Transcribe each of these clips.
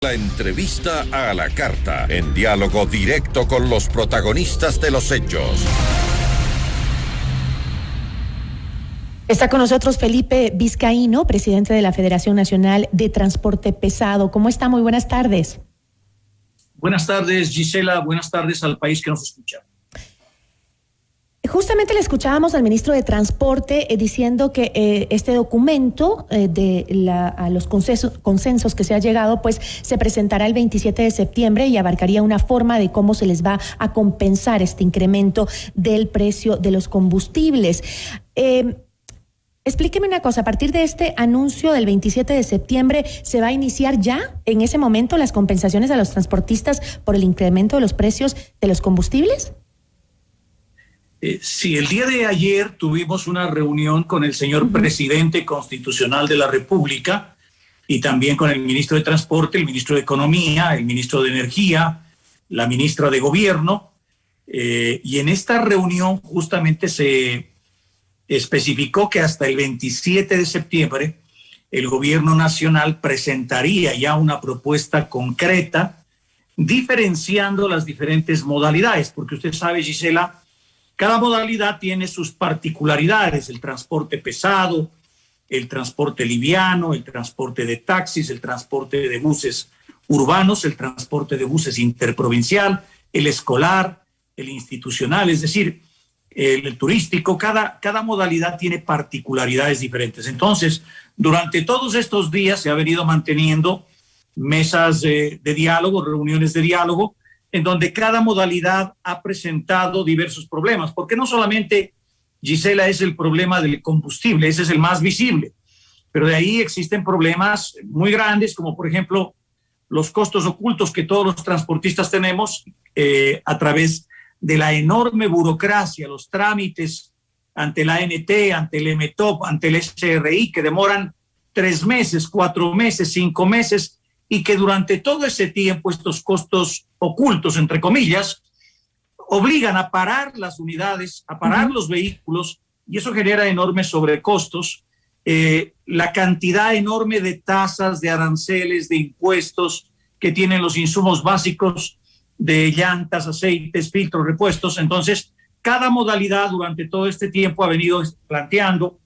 La entrevista a la carta, en diálogo directo con los protagonistas de los hechos. Está con nosotros Felipe Vizcaíno, presidente de la Federación Nacional de Transporte Pesado. ¿Cómo está? Muy buenas tardes. Buenas tardes, Gisela. Buenas tardes al país que nos escucha. Justamente le escuchábamos al ministro de Transporte diciendo que este documento a los consensos que se ha llegado, pues se presentará el 27 de septiembre y abarcaría una forma de cómo se les va a compensar este incremento del precio de los combustibles. Explíqueme una cosa, a partir de este anuncio del 27 de septiembre, ¿se va a iniciar ya en ese momento las compensaciones a los transportistas por el incremento de los precios de los combustibles? Sí, el día de ayer tuvimos una reunión con el señor presidente constitucional de la República y también con el ministro de Transporte, el ministro de Economía, el ministro de Energía, la ministra de Gobierno. Y en esta reunión justamente se especificó que hasta el 27 de septiembre el gobierno nacional presentaría ya una propuesta concreta diferenciando las diferentes modalidades, porque usted sabe, Gisela, cada modalidad tiene sus particularidades: el transporte pesado, el transporte liviano, el transporte de taxis, el transporte de buses urbanos, el transporte de buses interprovincial, el escolar, el institucional, es decir, el turístico. Cada modalidad tiene particularidades diferentes. Entonces, durante todos estos días se ha venido manteniendo mesas de diálogo, reuniones de diálogo, en donde cada modalidad ha presentado diversos problemas, porque no solamente, Gisela, es el problema del combustible, ese es el más visible, pero de ahí existen problemas muy grandes, como por ejemplo los costos ocultos que todos los transportistas tenemos a través de la enorme burocracia, los trámites ante la ANT, ante el EMETOP, ante el SRI, que demoran 3 meses, 4 meses, 5 meses, y que durante todo ese tiempo estos costos ocultos, entre comillas, obligan a parar las unidades, a parar los vehículos, y eso genera enormes sobrecostos. La cantidad enorme de tasas, de aranceles, de impuestos que tienen los insumos básicos de llantas, aceites, filtros, repuestos. Entonces, cada modalidad durante todo este tiempo ha venido planteando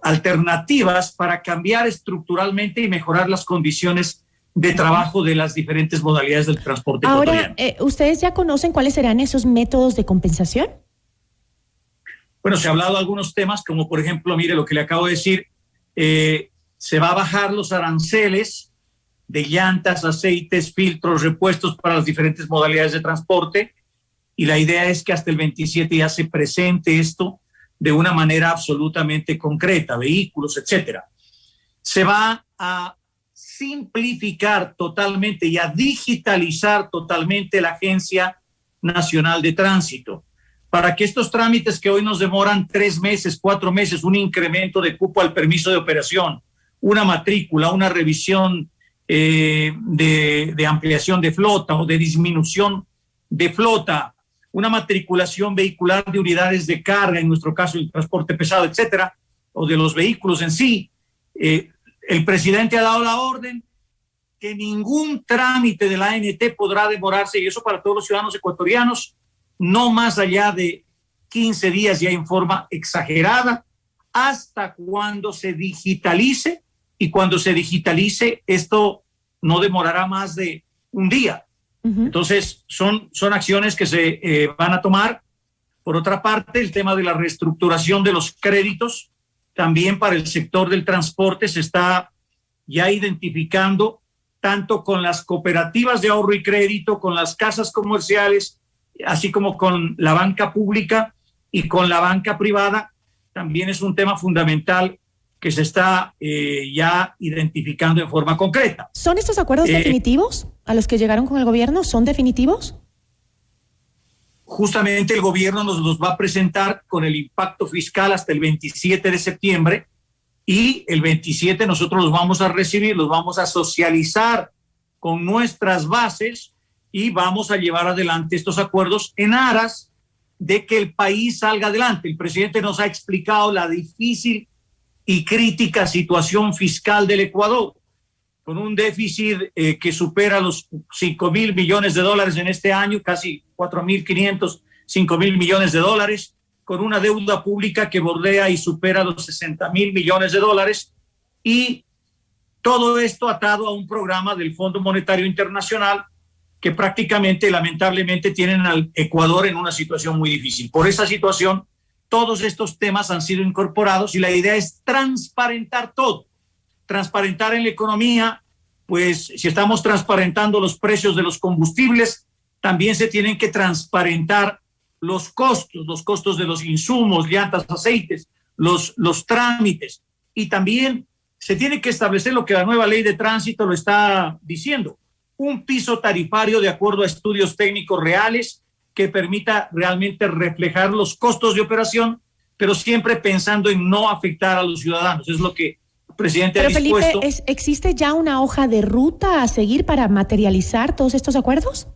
alternativas para cambiar estructuralmente y mejorar las condiciones de trabajo de las diferentes modalidades del transporte ecuatoriano. Ahora, ¿ustedes ya conocen cuáles serán esos métodos de compensación? Bueno, se ha hablado de algunos temas, como por ejemplo, mire lo que le acabo de decir, se va a bajar los aranceles de llantas, aceites, filtros, repuestos para las diferentes modalidades de transporte, y la idea es que hasta el 27 ya se presente esto de una manera absolutamente concreta, vehículos, etcétera. Se va a simplificar totalmente y a digitalizar totalmente la Agencia Nacional de Tránsito, para que estos trámites que hoy nos demoran 3 meses, 4 meses, un incremento de cupo al permiso de operación, una matrícula, una revisión de ampliación de flota o de disminución de flota, una matriculación vehicular de unidades de carga, en nuestro caso el transporte pesado, etcétera, o de los vehículos en sí. El presidente ha dado la orden que ningún trámite de la ANT podrá demorarse, y eso para todos los ciudadanos ecuatorianos, no más allá de 15 días ya en forma exagerada, hasta cuando se digitalice, y cuando se digitalice esto no demorará más de un día. Entonces, son acciones que se van a tomar. Por otra parte, el tema de la reestructuración de los créditos, también para el sector del transporte, se está ya identificando tanto con las cooperativas de ahorro y crédito, con las casas comerciales, así como con la banca pública y con la banca privada. También es un tema fundamental que se está ya identificando en forma concreta. ¿Son estos acuerdos definitivos a los que llegaron con el gobierno? ¿Son definitivos? Justamente el gobierno nos los va a presentar con el impacto fiscal hasta el 27 de septiembre, y el 27 nosotros los vamos a recibir, los vamos a socializar con nuestras bases y vamos a llevar adelante estos acuerdos en aras de que el país salga adelante. El presidente nos ha explicado la difícil y crítica situación fiscal del Ecuador. con un déficit que supera los 5.000 millones de dólares en este año, casi 4.500, 5.000 millones de dólares, con una deuda pública que bordea y supera los 60.000 millones de dólares, y todo esto atado a un programa del Fondo Monetario Internacional que prácticamente, lamentablemente, tienen al Ecuador en una situación muy difícil. Por esa situación, todos estos temas han sido incorporados y la idea es transparentar todo. Transparentar en la economía, pues si estamos transparentando los precios de los combustibles, también se tienen que transparentar los costos de los insumos, llantas, aceites, los trámites, y también se tiene que establecer lo que la nueva ley de tránsito lo está diciendo, un piso tarifario de acuerdo a estudios técnicos reales que permita realmente reflejar los costos de operación, pero siempre pensando en no afectar a los ciudadanos. Es lo que el presidente ha dispuesto. Felipe, ¿existe ya una hoja de ruta a seguir para materializar todos estos acuerdos?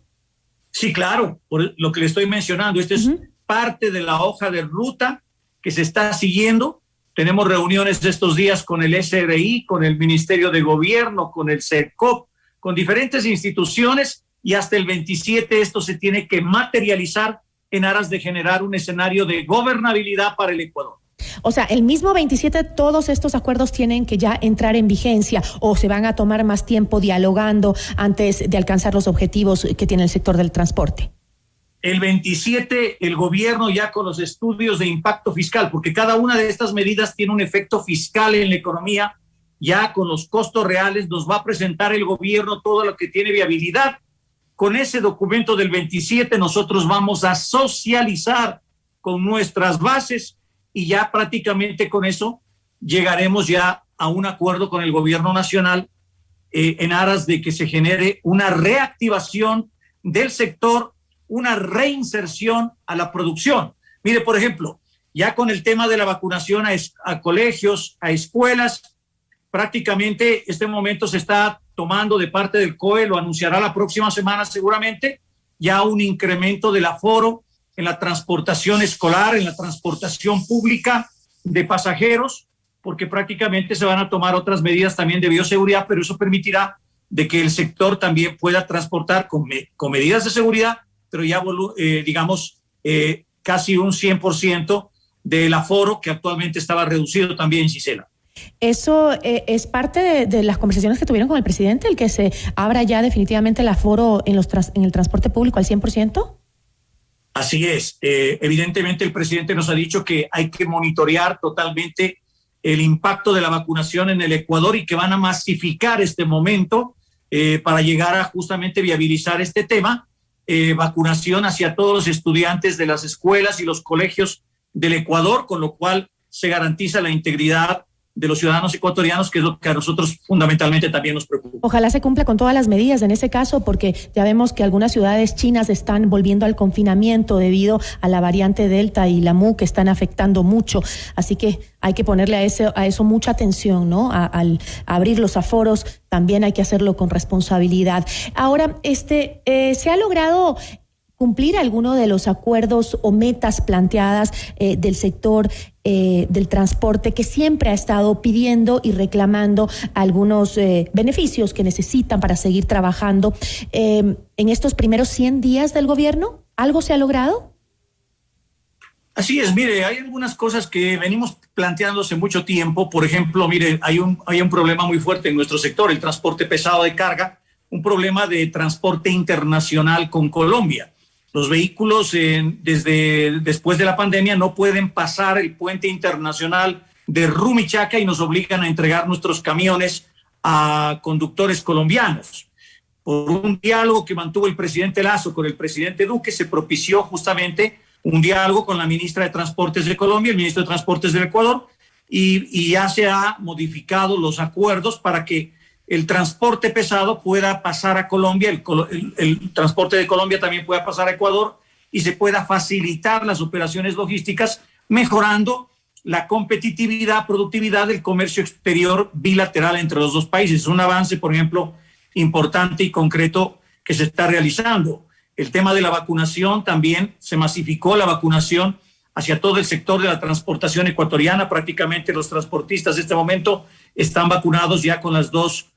Sí, claro, por lo que le estoy mencionando. Esta es parte de la hoja de ruta que se está siguiendo. Tenemos reuniones estos días con el SRI, con el Ministerio de Gobierno, con el CERCOP, con diferentes instituciones, y hasta el 27 esto se tiene que materializar en aras de generar un escenario de gobernabilidad para el Ecuador. O sea, el mismo 27 todos estos acuerdos tienen que ya entrar en vigencia, o se van a tomar más tiempo dialogando antes de alcanzar los objetivos que tiene el sector del transporte. El 27 el gobierno ya con los estudios de impacto fiscal, porque cada una de estas medidas tiene un efecto fiscal en la economía, ya con los costos reales nos va a presentar el gobierno todo lo que tiene viabilidad. Con ese documento del 27 nosotros vamos a socializar con nuestras bases, y ya prácticamente con eso llegaremos ya a un acuerdo con el gobierno nacional en aras de que se genere una reactivación del sector, una reinserción a la producción. Mire, por ejemplo, ya con el tema de la vacunación a colegios, a escuelas, prácticamente este momento se está tomando de parte del COE, lo anunciará la próxima semana seguramente, ya un incremento del aforo en la transportación escolar, en la transportación pública de pasajeros, porque prácticamente se van a tomar otras medidas también de bioseguridad, pero eso permitirá de que el sector también pueda transportar con medidas de seguridad, pero ya casi un 100% del aforo que actualmente estaba reducido también, Gisela. ¿Eso es parte de las conversaciones que tuvieron con el presidente, el que se abra ya definitivamente el aforo en el transporte público al 100%? Así es. Evidentemente el presidente nos ha dicho que hay que monitorear totalmente el impacto de la vacunación en el Ecuador y que van a masificar este momento para llegar a justamente viabilizar este tema, vacunación hacia todos los estudiantes de las escuelas y los colegios del Ecuador, con lo cual se garantiza la integridad de los ciudadanos ecuatorianos, que es lo que a nosotros fundamentalmente también nos preocupa. Ojalá se cumpla con todas las medidas en ese caso, porque ya vemos que algunas ciudades chinas están volviendo al confinamiento debido a la variante Delta y la Mu, que están afectando mucho. Así que hay que ponerle a eso mucha atención, ¿no? Al abrir los aforos, también hay que hacerlo con responsabilidad. Ahora, ¿se ha logrado cumplir alguno de los acuerdos o metas planteadas del sector del transporte, que siempre ha estado pidiendo y reclamando algunos beneficios que necesitan para seguir trabajando? En estos primeros 100 días del gobierno, ¿algo se ha logrado? Así es, mire, hay algunas cosas que venimos planteando hace mucho tiempo. Por ejemplo, mire, hay un problema muy fuerte en nuestro sector, el transporte pesado de carga, un problema de transporte internacional con Colombia. Los vehículos después de la pandemia no pueden pasar el puente internacional de Rumichaca y nos obligan a entregar nuestros camiones a conductores colombianos. Por un diálogo que mantuvo el presidente Lasso con el presidente Duque, se propició justamente un diálogo con la ministra de Transportes de Colombia, el ministro de Transportes del Ecuador, y ya se ha modificado los acuerdos para que el transporte pesado pueda pasar a Colombia, el transporte de Colombia también pueda pasar a Ecuador y se pueda facilitar las operaciones logísticas, mejorando la competitividad, productividad del comercio exterior bilateral entre los dos países. Es un avance, por ejemplo, importante y concreto que se está realizando. El tema de la vacunación también, se masificó la vacunación hacia todo el sector de la transportación ecuatoriana. Prácticamente los transportistas en este momento están vacunados ya con las dos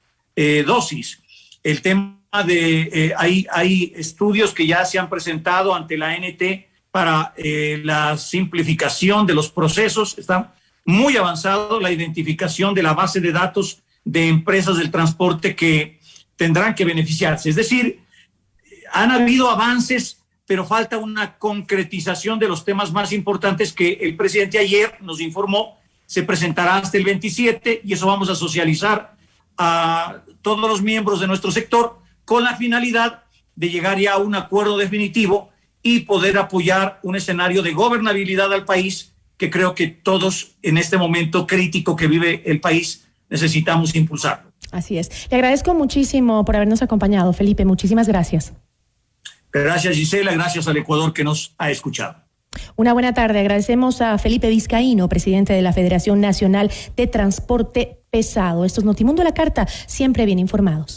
dosis. El tema de, hay estudios que ya se han presentado ante la ANT para la simplificación de los procesos. Está muy avanzado la identificación de la base de datos de empresas del transporte que tendrán que beneficiarse. Es decir, han habido avances, pero falta una concretización de los temas más importantes que el presidente ayer nos informó. Se presentará hasta el 27 y eso vamos a socializar a todos los miembros de nuestro sector con la finalidad de llegar ya a un acuerdo definitivo y poder apoyar un escenario de gobernabilidad al país que creo que todos en este momento crítico que vive el país necesitamos impulsarlo. Así es. Le agradezco muchísimo por habernos acompañado, Felipe. Muchísimas gracias. Gracias, Gisela. Gracias al Ecuador que nos ha escuchado. Una buena tarde. Agradecemos a Felipe Vizcaíno, presidente de la Federación Nacional de Transporte Pesado. Esto es Notimundo a la Carta, siempre bien informados.